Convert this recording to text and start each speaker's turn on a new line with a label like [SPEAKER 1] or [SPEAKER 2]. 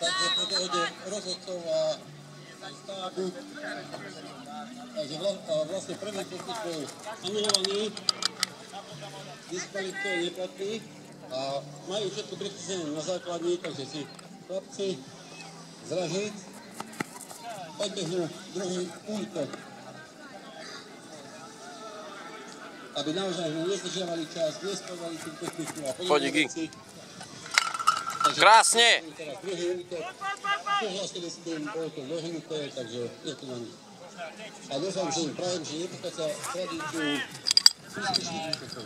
[SPEAKER 1] Takže po dohode rozhodcov a stábu, takže vlastne prvý pokus bol anulovaný, diskvalifikovaný neplatný a majú všetko pripísané na základni, takže si chlapci zražiť, odbehnú druhý útok, aby naozaj nezdržiavali čas, nespávali tú techniku a podobné veci.
[SPEAKER 2] Krásne!
[SPEAKER 1] Teraz druhý útok, súhlasili s tým, bolo to dohnuté, takže je to na nich. A dúfam, že im prajem, že nepocháca tradíciu úspešných útokov.